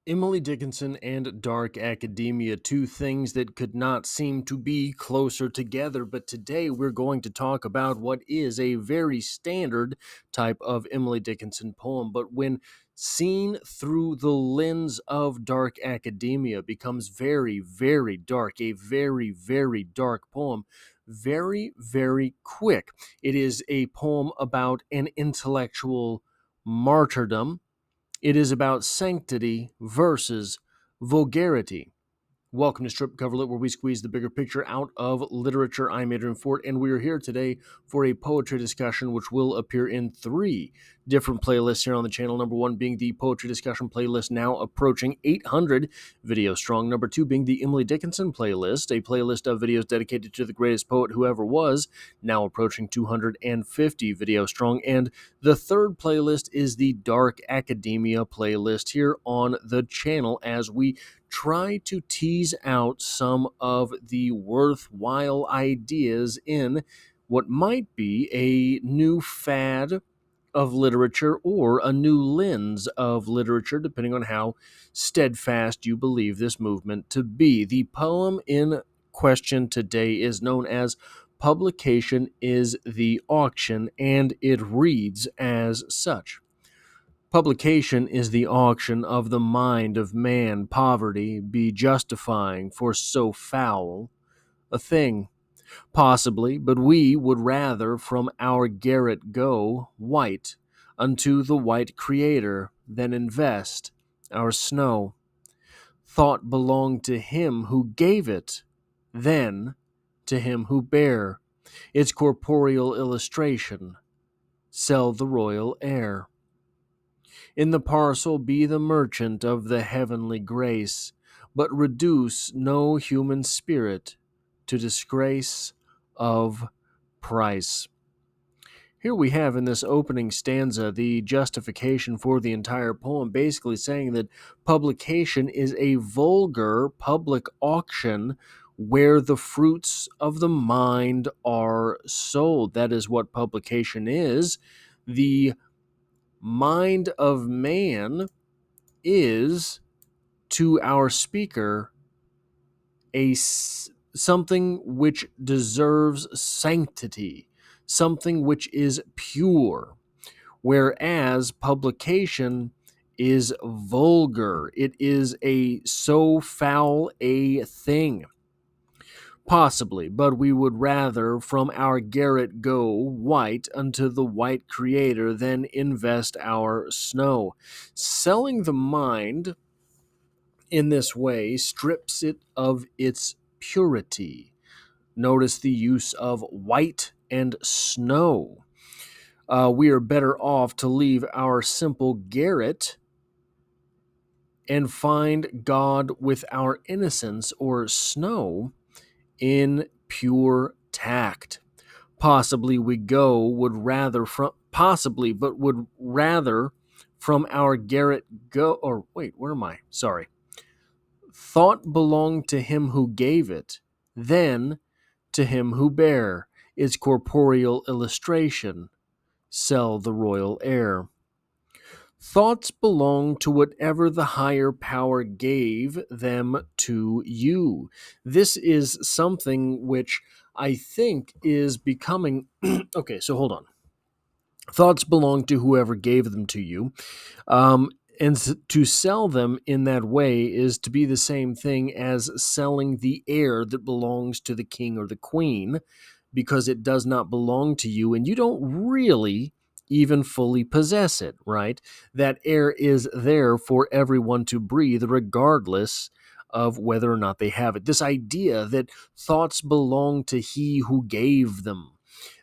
Emily Dickinson and dark academia, two things that could not seem to be closer together. But today we're going to talk about what is a very standard type of Emily Dickinson poem, but when seen through the lens of dark academia becomes very, very dark, a very, very dark poem, very, very quick. It is a poem about an intellectual martyrdom. It is about sanctity versus vulgarity. Welcome to Strip Coverlet, where we squeeze the bigger picture out of literature. I'm Adrian Fort, and we are here today for a poetry discussion which will appear in three different playlists here on the channel. Number one being the poetry discussion playlist, now approaching 800 videos strong. Number two being the Emily Dickinson playlist, a playlist of videos dedicated to the greatest poet who ever was, now approaching 250 videos strong. And the third playlist is the Dark Academia playlist here on the channel, as we try to tease out some of the worthwhile ideas in what might be a new fad of literature or a new lens of literature, depending on how steadfast you believe this movement to be. The poem in question today is known as Publication is the Auction, and it reads as such. Publication is the auction of the mind of man. Poverty be justifying for so foul a thing. Possibly, but we would rather from our garret go white unto the white Creator than invest our snow. Thought belonged to him who gave it, then to him who bare its corporeal illustration. Sell the royal air. In the parcel be the merchant of the heavenly grace, but reduce no human spirit to disgrace of price. Here we have in this opening stanza the justification for the entire poem, basically saying that publication is a vulgar public auction where the fruits of the mind are sold. That is what publication is. The mind of man is, to our speaker, something which deserves sanctity, something which is pure, whereas publication is vulgar. It is so foul a thing. Possibly, but we would rather from our garret go white unto the white Creator than invest our snow. Selling the mind in this way strips it of its purity. Notice the use of white and snow. We are better off to leave our simple garret and find God with our innocence or snow in pure tact. Possibly but would rather from our garret go, or wait, where am I? Sorry. Thought belonged to him who gave it, then to him who bare its corporeal illustration. Sell the royal air. Thoughts belong to whatever the higher power gave them to you. This is something which I think is becoming... Okay, so hold on. Thoughts belong to whoever gave them to you. And to sell them in that way is to be the same thing as selling the air that belongs to the king or the queen, because it does not belong to you and you don't really even fully possess it, right? That air is there for everyone to breathe, regardless of whether or not they have it. This idea that thoughts belong to he who gave them,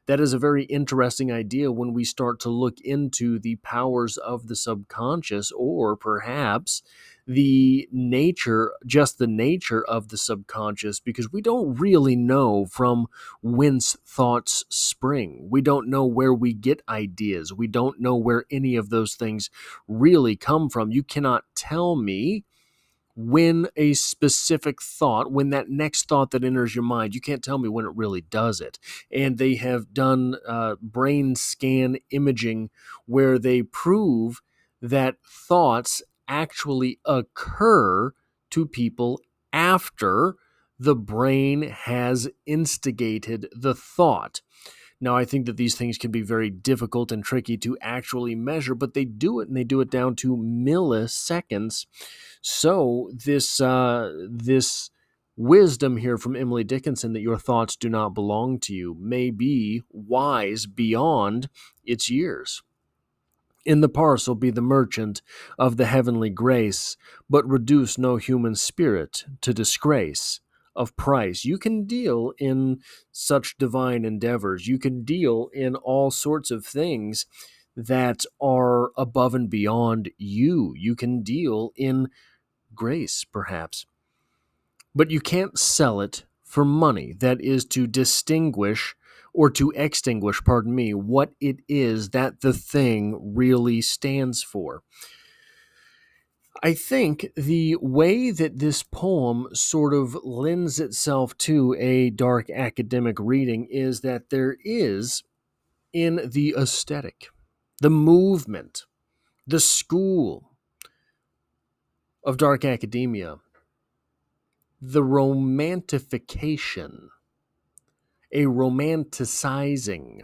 that is a very interesting idea when we start to look into the powers of the subconscious, or perhaps just the nature of the subconscious, because we don't really know from whence thoughts spring. We don't know where we get ideas. We don't know where any of those things really come from. You cannot tell me when a specific thought, when that next thought that enters your mind, you can't tell me when it really does it. And they have done brain scan imaging where they prove that thoughts actually occur to people after the brain has instigated the thought. Now, I think that these things can be very difficult and tricky to actually measure, but they do it, and they do it down to milliseconds. So this wisdom here from Emily Dickinson that your thoughts do not belong to you may be wise beyond its years. In the parcel be the merchant of the heavenly grace, but reduce no human spirit to disgrace of price. You can deal in such divine endeavors. You can deal in all sorts of things that are above and beyond you. You can deal in grace, perhaps. But you can't sell it for money. That is to distinguish or to extinguish, pardon me, what it is that the thing really stands for. I think the way that this poem sort of lends itself to a dark academic reading is that there is, in the aesthetic, the movement, the school of dark academia, the romantification, a romanticizing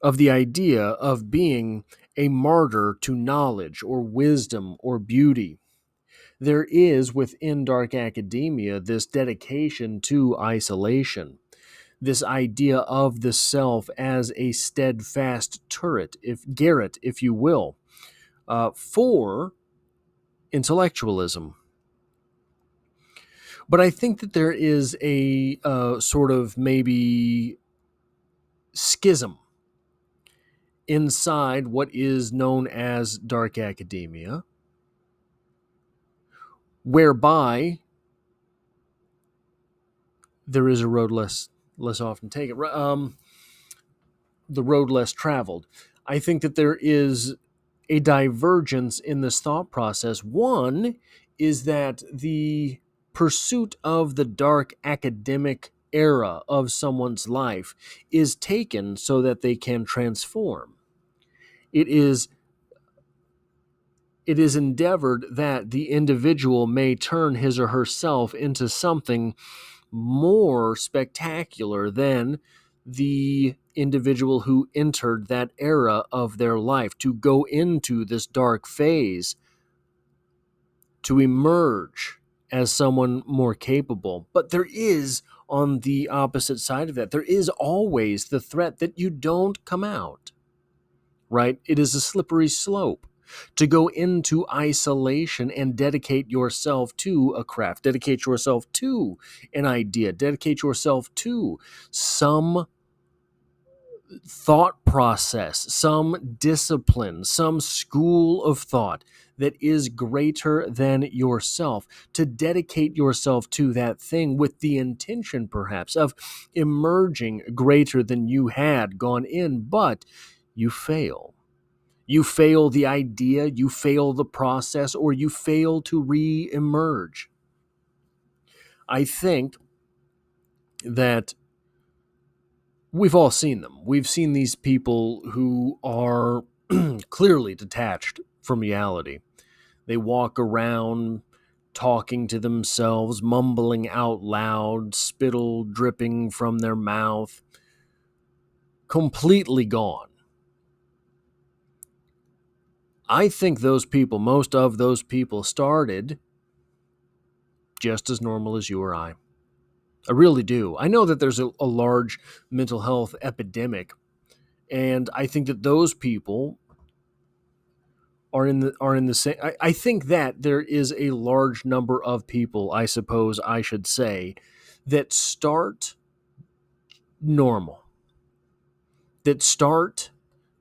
of the idea of being a martyr to knowledge or wisdom or beauty. There is within dark academia this dedication to isolation, this idea of the self as a steadfast turret, if garret, if you will, for intellectualism. But I think that there is a sort of maybe schism inside what is known as dark academia, whereby there is a road less often taken, the road less traveled. I think that there is a divergence in this thought process. One is that the pursuit of the dark academic era of someone's life is taken so that they can transform. It is endeavored that the individual may turn his or herself into something more spectacular than the individual who entered that era of their life, to go into this dark phase, to emerge as someone more capable. But there is, on the opposite side of that, there is always the threat that you don't come out, right? It is a slippery slope to go into isolation and dedicate yourself to a craft, dedicate yourself to an idea, dedicate yourself to some thought process, some discipline, some school of thought that is greater than yourself, to dedicate yourself to that thing with the intention perhaps of emerging greater than you had gone in, but you fail. You fail the idea, you fail the process, or you fail to re-emerge. I think that we've all seen them. We've seen these people who are clearly detached from reality. They walk around talking to themselves, mumbling out loud, spittle dripping from their mouth, completely gone. I think those people, most of those people, started just as normal as you or I. I really do. I know that there's a large mental health epidemic, and I think that those people are in the same. I think that there is a large number of people, I suppose I should say, that start normal, that start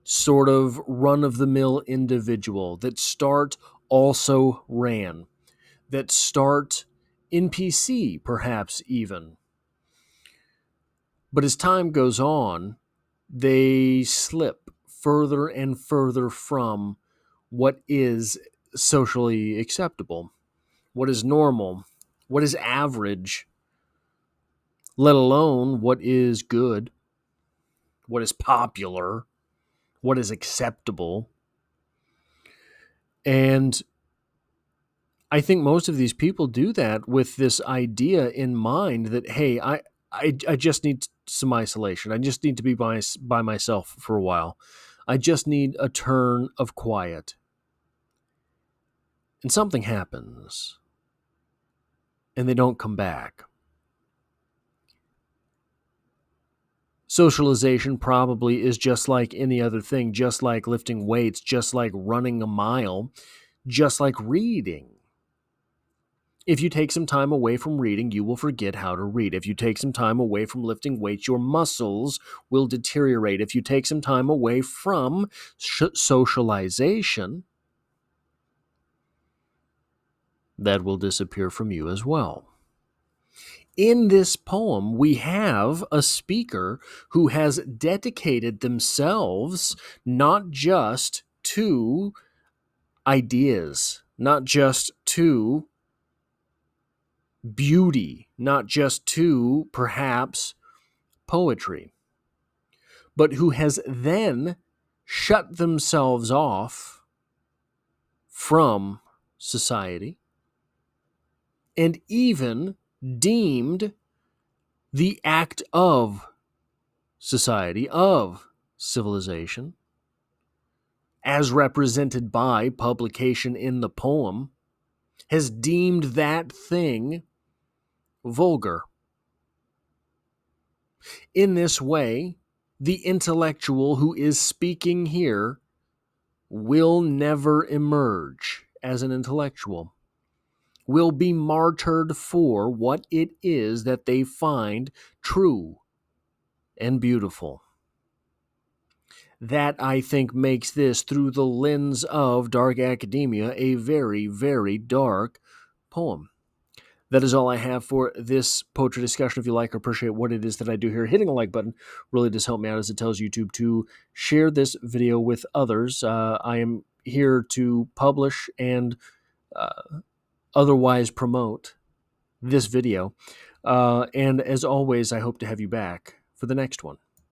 sort of run of the mill individual, that start also ran, that start NPC perhaps even. But as time goes on, they slip further and further from what is socially acceptable, what is normal, what is average, let alone what is good, what is popular, what is acceptable. And I think most of these people do that with this idea in mind that, hey, I just need some isolation. I just need to be by myself for a while. I just need a turn of quiet. And something happens, and they don't come back. Socialization probably is just like any other thing, just like lifting weights, just like running a mile, just like reading. If you take some time away from reading, you will forget how to read. If you take some time away from lifting weights, your muscles will deteriorate. If you take some time away from socialization, that will disappear from you as well. In this poem, we have a speaker who has dedicated themselves not just to ideas, not just to beauty, not just to perhaps poetry, but who has then shut themselves off from society and even deemed the act of society, of civilization, as represented by publication in the poem, has deemed that thing vulgar. In this way, the intellectual who is speaking here will never emerge as an intellectual, will be martyred for what it is that they find true and beautiful. That, I think, makes this, through the lens of dark academia, a very, very dark poem. That is all I have for this poetry discussion. If you like or appreciate what it is that I do here, hitting the like button really does help me out, as it tells YouTube to share this video with others. I am here to publish and otherwise promote this video. And as always, I hope to have you back for the next one.